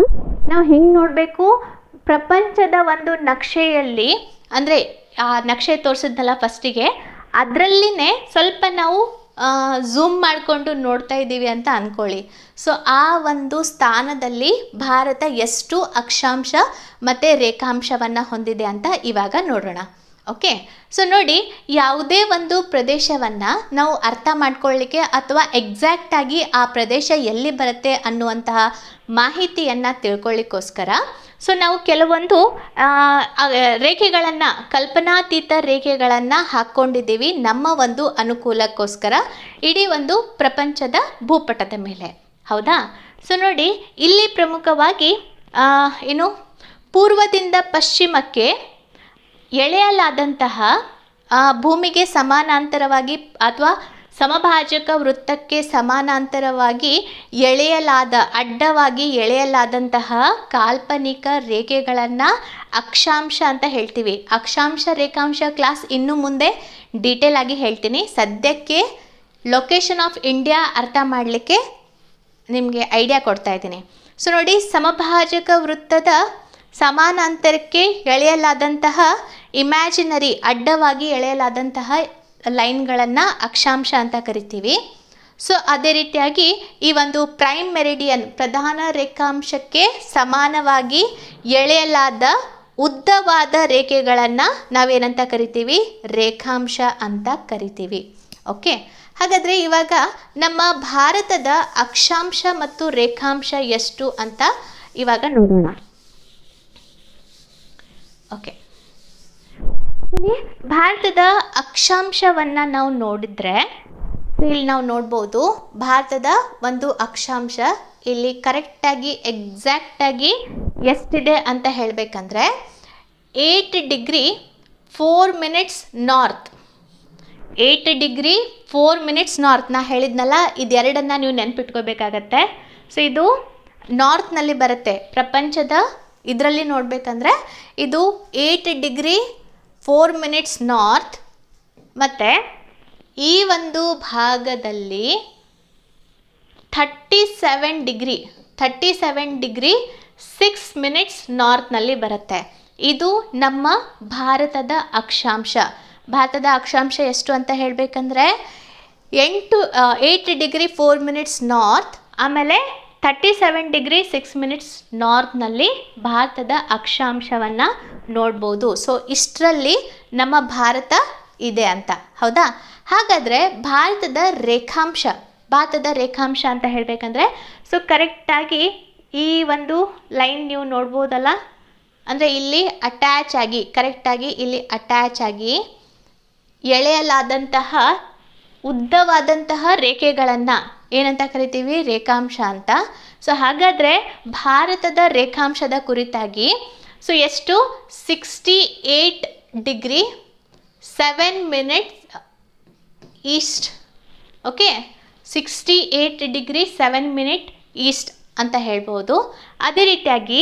ನಾವು ಹೆಂಗೆ ನೋಡಬೇಕು, ಪ್ರಪಂಚದ ಒಂದು ನಕ್ಷೆಯಲ್ಲಿ, ಅಂದರೆ ಆ ನಕ್ಷೆ ತೋರಿಸಿದ್ನಲ್ಲ ಫಸ್ಟಿಗೆ, ಅದರಲ್ಲಿನೇ ಸ್ವಲ್ಪ ನಾವು ಝೂಮ್ ಮಾಡಿಕೊಂಡು ನೋಡ್ತಾ ಇದ್ದೀವಿ ಅಂತ ಅಂದ್ಕೊಳ್ಳಿ. ಸೊ ಆ ಒಂದು ಸ್ಥಾನದಲ್ಲಿ ಭಾರತ ಎಷ್ಟು ಅಕ್ಷಾಂಶ ಮತ್ತು ರೇಖಾಂಶವನ್ನು ಹೊಂದಿದೆ ಅಂತ ಇವಾಗ ನೋಡೋಣ. ಓಕೆ, ಸೊ ನೋಡಿ, ಯಾವುದೇ ಒಂದು ಪ್ರದೇಶವನ್ನು ನಾವು ಅರ್ಥ ಮಾಡ್ಕೊಳ್ಳಿಕ್ಕೆ ಅಥವಾ ಎಕ್ಸಾಕ್ಟಾಗಿ ಆ ಪ್ರದೇಶ ಎಲ್ಲಿ ಬರುತ್ತೆ ಅನ್ನುವಂತಹ ಮಾಹಿತಿಯನ್ನು ತಿಳ್ಕೊಳ್ಳಿಕ್ಕೋಸ್ಕರ ಸೊ ನಾವು ಕೆಲವೊಂದು ರೇಖೆಗಳನ್ನು, ಕಲ್ಪನಾತೀತ ರೇಖೆಗಳನ್ನು ಹಾಕ್ಕೊಂಡಿದ್ದೀವಿ ನಮ್ಮ ಒಂದು ಅನುಕೂಲಕ್ಕೋಸ್ಕರ ಇಡೀ ಒಂದು ಪ್ರಪಂಚದ ಭೂಪಟದ ಮೇಲೆ, ಹೌದಾ? ಸೊ ನೋಡಿ, ಇಲ್ಲಿ ಪ್ರಮುಖವಾಗಿ ಪೂರ್ವದಿಂದ ಪಶ್ಚಿಮಕ್ಕೆ ಎಳೆಯಲಾದಂತಹ ಭೂಮಿಗೆ ಸಮಾನಾಂತರವಾಗಿ ಅಥವಾ ಸಮಭಾಜಕ ವೃತ್ತಕ್ಕೆ ಸಮಾನಾಂತರವಾಗಿ ಅಡ್ಡವಾಗಿ ಎಳೆಯಲಾದಂತಹ ಕಾಲ್ಪನಿಕ ರೇಖೆಗಳನ್ನು ಅಕ್ಷಾಂಶ ಅಂತ ಹೇಳ್ತೀವಿ. ಅಕ್ಷಾಂಶ ರೇಖಾಂಶ ಕ್ಲಾಸ್ ಇನ್ನು ಮುಂದೆ ಡೀಟೇಲ್ ಆಗಿ ಹೇಳ್ತೀನಿ. ಸದ್ಯಕ್ಕೆ ಲೊಕೇಶನ್ ಆಫ್ ಇಂಡಿಯಾ ಅರ್ಥ ಮಾಡಲಿಕ್ಕೆ ನಿಮಗೆ ಐಡಿಯಾ ಕೊಡ್ತಾ ಇದ್ದೀನಿ. ಸೊ ನೋಡಿ, ಸಮಭಾಜಕ ವೃತ್ತದ ಸಮಾನಾಂತರಕ್ಕೆ ಎಳೆಯಲಾದಂತಹ ಇಮ್ಯಾಜಿನರಿ ಅಡ್ಡವಾಗಿ ಎಳೆಯಲಾದಂತಹ ಲೈನ್ಗಳನ್ನು ಅಕ್ಷಾಂಶ ಅಂತ ಕರಿತೀವಿ. ಸೊ ಅದೇ ರೀತಿಯಾಗಿ ಈ ಒಂದು ಪ್ರೈಮ್ ಮೆರಿಡಿಯನ್, ಪ್ರಧಾನ ರೇಖಾಂಶಕ್ಕೆ ಸಮಾನವಾಗಿ ಎಳೆಯಲಾದ ಉದ್ದವಾದ ರೇಖೆಗಳನ್ನು ನಾವೇನಂತ ಕರಿತೀವಿ, ರೇಖಾಂಶ ಅಂತ ಕರಿತೀವಿ. ಓಕೆ, ಹಾಗಾದರೆ ಇವಾಗ ನಮ್ಮ ಭಾರತದ ಅಕ್ಷಾಂಶ ಮತ್ತು ರೇಖಾಂಶ ಎಷ್ಟು ಅಂತ ಇವಾಗ ನೋಡೋಣ. ಓಕೆ, ಭಾರತದ ಅಕ್ಷಾಂಶವನ್ನು ನಾವು ನೋಡಿದರೆ ಇಲ್ಲಿ ನಾವು ನೋಡ್ಬೋದು, ಭಾರತದ ಒಂದು ಅಕ್ಷಾಂಶ ಇಲ್ಲಿ ಕರೆಕ್ಟಾಗಿ ಎಕ್ಸಾಕ್ಟಾಗಿ ಎಷ್ಟಿದೆ ಅಂತ ಹೇಳಬೇಕಂದ್ರೆ 8 degree 4 minutes north. 8 degree 4 minutes north. ನಾ ಹೇಳಿದ್ನಲ್ಲ, ಇದೆರಡನ್ನು ನೀವು ನೆನ್ಪಿಟ್ಕೋಬೇಕಾಗತ್ತೆ. ಸೊ ಇದು ನಾರ್ತ್ನಲ್ಲಿ ಬರುತ್ತೆ. ಪ್ರಪಂಚದ ಇದರಲ್ಲಿ ನೋಡಬೇಕಂದ್ರೆ ಇದು 8 ಡಿಗ್ರಿ 4 ಮಿನಿಟ್ಸ್ ನಾರ್ತ್, ಮತ್ತು ಈ ಒಂದು ಭಾಗದಲ್ಲಿ 37 ಡಿಗ್ರಿ 6 ಮಿನಿಟ್ಸ್ ನಾರ್ತ್ನಲ್ಲಿ ಬರುತ್ತೆ. ಇದು ನಮ್ಮ ಭಾರತದ ಅಕ್ಷಾಂಶ. ಭಾರತದ ಅಕ್ಷಾಂಶ ಎಷ್ಟು ಅಂತ ಹೇಳಬೇಕಂದ್ರೆ 8 ಡಿಗ್ರಿ 4 ಮಿನಿಟ್ಸ್ ನಾರ್ತ್, ಆಮೇಲೆ 37 ಡಿಗ್ರಿ 6 ಮಿನಿಟ್ಸ್ ನಾರ್ತ್ನಲ್ಲಿ ಭಾರತದ ಅಕ್ಷಾಂಶವನ್ನು ನೋಡ್ಬೋದು. ಸೊ ಇಷ್ಟರಲ್ಲಿ ನಮ್ಮ ಭಾರತ ಇದೆ ಅಂತ, ಹೌದಾ? ಹಾಗಾದರೆ ಭಾರತದ ರೇಖಾಂಶ ಅಂತ ಹೇಳಬೇಕಂದ್ರೆ ಸೊ ಕರೆಕ್ಟಾಗಿ ಈ ಒಂದು ಲೈನ್ ನೀವು ನೋಡ್ಬೋದಲ್ಲ, ಅಂದರೆ ಇಲ್ಲಿ ಕರೆಕ್ಟಾಗಿ ಇಲ್ಲಿ ಅಟ್ಯಾಚ್ ಆಗಿ ಎಳೆಯಲಾದಂತಹ ಉದ್ದವಾದಂತಹ ರೇಖೆಗಳನ್ನು ಏನಂತ ಕರಿತೀವಿ, ರೇಖಾಂಶ ಅಂತ. ಸೊ ಹಾಗಾದರೆ ಭಾರತದ ರೇಖಾಂಶದ ಕುರಿತಾಗಿ ಸೊ ಎಷ್ಟು 68 degree 7 minutes East. Okay, 68 degree 7 minute East ಅಂತ ಹೇಳ್ಬೋದು. ಅದೇ ರೀತಿಯಾಗಿ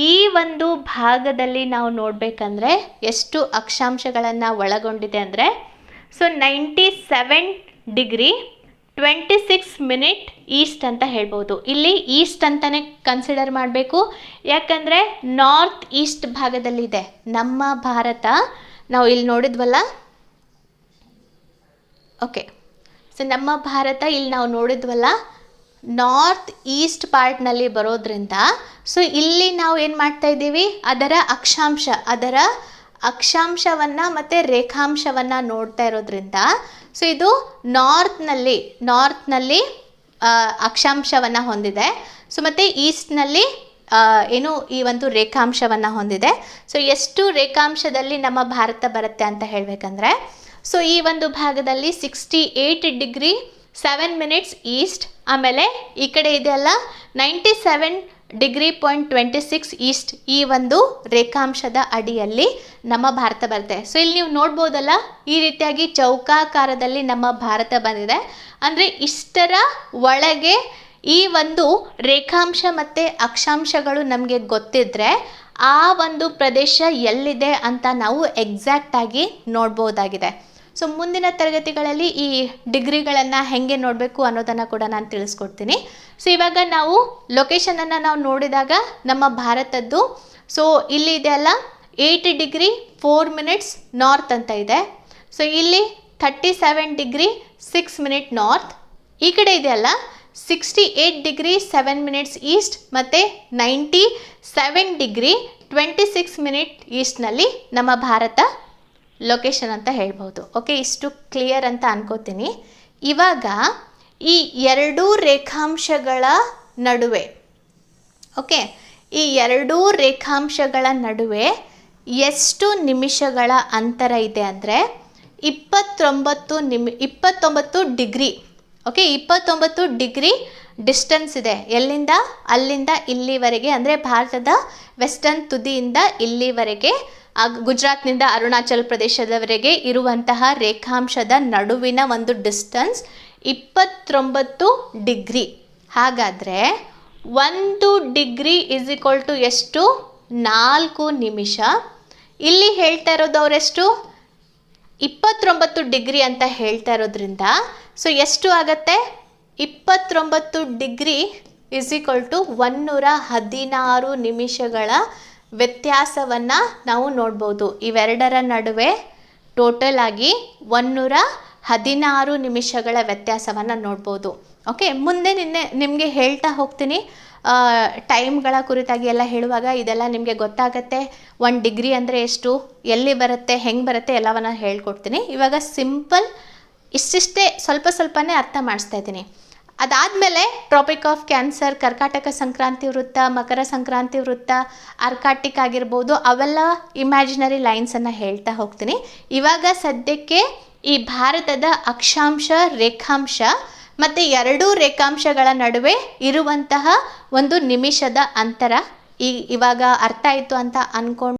ಈ ಒಂದು ಭಾಗದಲ್ಲಿ ನಾವು ನೋಡಬೇಕಂದ್ರೆ ಎಷ್ಟು ಅಕ್ಷಾಂಶಗಳನ್ನು ಒಳಗೊಂಡಿದೆ ಅಂದರೆ ಸೊ 97 ಡಿಗ್ರಿ 26 ಮಿನಿಟ್ ಈಸ್ಟ್ ಅಂತ ಹೇಳ್ಬೋದು. ಇಲ್ಲಿ ಈಸ್ಟ್ ಅಂತಲೇ ಕನ್ಸಿಡರ್ ಮಾಡಬೇಕು, ಯಾಕಂದರೆ ನಾರ್ತ್ ಈಸ್ಟ್ ಭಾಗದಲ್ಲಿದೆ ನಮ್ಮ ಭಾರತ. ನಾವು ಇಲ್ಲಿ ನೋಡಿದ್ವಲ್ಲ, ಓಕೆ, ಸೊ ನಮ್ಮ ಭಾರತ ಇಲ್ಲಿ ನಾವು ನೋಡಿದ್ವಲ್ಲ ನಾರ್ತ್ ಈಸ್ಟ್ ಪಾರ್ಟ್ನಲ್ಲಿ ಬರೋದ್ರಿಂದ, ಸೊ ಇಲ್ಲಿ ನಾವು ಏನು ಮಾಡ್ತಾ ಇದ್ದೀವಿ, ಅದರ ಅಕ್ಷಾಂಶವನ್ನು ಮತ್ತು ರೇಖಾಂಶವನ್ನು ನೋಡ್ತಾ ಇರೋದ್ರಿಂದ, ಸೊ ಇದು ನಾರ್ತ್ನಲ್ಲಿ ಅಕ್ಷಾಂಶವನ್ನು ಹೊಂದಿದೆ, ಸೊ ಮತ್ತು ಈಸ್ಟ್ನಲ್ಲಿ ಏನು ಈ ಒಂದು ರೇಖಾಂಶವನ್ನು ಹೊಂದಿದೆ. ಸೊ ಎಷ್ಟು ರೇಖಾಂಶದಲ್ಲಿ ನಮ್ಮ ಭಾರತ ಬರುತ್ತೆ ಅಂತ ಹೇಳಬೇಕಂದ್ರೆ, ಸೊ ಈ ಒಂದು ಭಾಗದಲ್ಲಿ 68 ಡಿಗ್ರಿ 7 ಮಿನಿಟ್ಸ್ ಈಸ್ಟ್, ಆಮೇಲೆ ಈ ಕಡೆ ಇದೆಯಲ್ಲ 97 ಡಿಗ್ರಿ 26 ಈಸ್ಟ್, ಈ ಒಂದು ರೇಖಾಂಶದ ಅಡಿಯಲ್ಲಿ ನಮ್ಮ ಭಾರತ ಬರುತ್ತೆ. ಸೊ ಇಲ್ಲಿ ನೀವು ನೋಡ್ಬೋದಲ್ಲ, ಈ ರೀತಿಯಾಗಿ ಚೌಕಾಕಾರದಲ್ಲಿ ನಮ್ಮ ಭಾರತ ಬಂದಿದೆ. ಅಂದರೆ ಇಷ್ಟರ ಒಳಗೆ ಈ ಒಂದು ರೇಖಾಂಶ ಮತ್ತು ಅಕ್ಷಾಂಶಗಳು ನಮಗೆ ಗೊತ್ತಿದ್ದರೆ ಆ ಒಂದು ಪ್ರದೇಶ ಎಲ್ಲಿದೆ ಅಂತ ನಾವು ಎಕ್ಸಾಕ್ಟಾಗಿ ನೋಡ್ಬೋದಾಗಿದೆ. ಸೊ ಮುಂದಿನ ತರಗತಿಗಳಲ್ಲಿ ಈ ಡಿಗ್ರಿಗಳನ್ನು ಹೇಗೆ ನೋಡಬೇಕು ಅನ್ನೋದನ್ನು ಕೂಡ ನಾನು ತಿಳಿಸ್ಕೊಡ್ತೀನಿ. ಸೊ ಇವಾಗ ನಾವು ಲೊಕೇಶನನ್ನು ನಾವು ನೋಡಿದಾಗ ನಮ್ಮ ಭಾರತದ್ದು, ಸೊ ಇಲ್ಲಿ ಇದೆಯಲ್ಲ 8 ಡಿಗ್ರಿ 4 ಮಿನಿಟ್ಸ್ ನಾರ್ತ್ ಅಂತ ಇದೆ. ಸೊ ಇಲ್ಲಿ 37 ಡಿಗ್ರಿ 6 ಮಿನಿಟ್ ನಾರ್ತ್, ಈ ಕಡೆ ಇದೆಯಲ್ಲ 68 ಡಿಗ್ರಿ 7 ಮಿನಿಟ್ಸ್ ಈಸ್ಟ್ ಮತ್ತು 97 ಡಿಗ್ರಿ 26 ಮಿನಿಟ್ ಈಸ್ಟ್ನಲ್ಲಿ ನಮ್ಮ ಭಾರತ ಲೊಕೇಶನ್ ಅಂತ ಹೇಳ್ಬೋದು. ಓಕೆ, ಇಷ್ಟು ಕ್ಲಿಯರ್ ಅಂತ ಅನ್ಕೋತೀನಿ. ಇವಾಗ ಈ ಎರಡೂ ರೇಖಾಂಶಗಳ ನಡುವೆ, ಓಕೆ, ಈ ಎರಡೂ ರೇಖಾಂಶಗಳ ನಡುವೆ ಎಷ್ಟು ನಿಮಿಷಗಳ ಅಂತರ ಇದೆ ಅಂದರೆ 29 ಡಿಗ್ರಿ. ಓಕೆ, 29 ಡಿಗ್ರಿ ಡಿಸ್ಟೆನ್ಸ್ ಇದೆ. ಎಲ್ಲಿಂದ? ಅಲ್ಲಿಂದ ಇಲ್ಲಿವರೆಗೆ, ಅಂದರೆ ಭಾರತದ ವೆಸ್ಟರ್ನ್ ತುದಿಯಿಂದ ಇಲ್ಲಿವರೆಗೆ, ಗುಜರಾತ್ನಿಂದ ಅರುಣಾಚಲ್ ಪ್ರದೇಶದವರೆಗೆ ಇರುವಂತಹ ರೇಖಾಂಶದ ನಡುವಿನ ಒಂದು ಡಿಸ್ಟೆನ್ಸ್ 29 ಡಿಗ್ರಿ. ಹಾಗಾದರೆ 1 ಡಿಗ್ರಿ ಇಸ್ ಈಕ್ವಲ್ ಟು ಎಷ್ಟು? 4 ನಿಮಿಷ. ಇಲ್ಲಿ ಹೇಳ್ತಾ ಇರೋದು ಅವರೆಷ್ಟು? 29 ಡಿಗ್ರಿ ಅಂತ ಹೇಳ್ತಾ ಇರೋದ್ರಿಂದ, ಸೊ ಎಷ್ಟು ಆಗತ್ತೆ? 29 ಡಿಗ್ರಿ ಇಸ್ ಈಕ್ವಲ್ ಟು 116 ನಿಮಿಷಗಳ ವ್ಯತ್ಯಾಸವನ್ನು ನಾವು ನೋಡ್ಬೋದು. ಇವೆರಡರ ನಡುವೆ ಟೋಟಲ್ ಆಗಿ 116 ನಿಮಿಷಗಳ ವ್ಯತ್ಯಾಸವನ್ನು ನೋಡ್ಬೋದು. ಓಕೆ, ಮುಂದೆ ನಿಮಗೆ ಹೇಳ್ತಾ ಹೋಗ್ತೀನಿ, ಟೈಮ್ಗಳ ಕುರಿತಾಗಿ ಎಲ್ಲ ಹೇಳುವಾಗ ಇದೆಲ್ಲ ನಿಮಗೆ ಗೊತ್ತಾಗತ್ತೆ. 1 ಡಿಗ್ರಿ ಅಂದರೆ ಎಷ್ಟು, ಎಲ್ಲಿ ಬರುತ್ತೆ, ಹೆಂಗೆ ಬರುತ್ತೆ ಎಲ್ಲವನ್ನು ಹೇಳ್ಕೊಡ್ತೀನಿ. ಇವಾಗ ಸಿಂಪಲ್ ಇಷ್ಟಿಷ್ಟೇ ಸ್ವಲ್ಪನೇ ಅರ್ಥ ಮಾಡಿಸ್ತಾ ಇದ್ದೀನಿ. ಅದಾದಮೇಲೆ ಟ್ರಾಪಿಕ್ ಆಫ್ ಕ್ಯಾನ್ಸರ್, ಕರ್ಕಾಟಕ ಸಂಕ್ರಾಂತಿ ವೃತ್ತ, ಮಕರ ಸಂಕ್ರಾಂತಿ ವೃತ್ತ, ಆರ್ಕಾಟಿಕ್ ಆಗಿರ್ಬೋದು, ಅವೆಲ್ಲ ಇಮ್ಯಾಜಿನರಿ ಲೈನ್ಸನ್ನು ಹೇಳ್ತಾ ಹೋಗ್ತೀನಿ. ಇವಾಗ ಸದ್ಯಕ್ಕೆ ಈ ಭಾರತದ ಅಕ್ಷಾಂಶ, ರೇಖಾಂಶ ಮತ್ತು ಎರಡೂ ರೇಖಾಂಶಗಳ ನಡುವೆ ಇರುವಂತಹ ಒಂದು ನಿಮಿಷದ ಅಂತರ ಇವಾಗ ಅರ್ಥ ಆಯಿತು ಅಂತ ಅಂದ್ಕೊಂಡು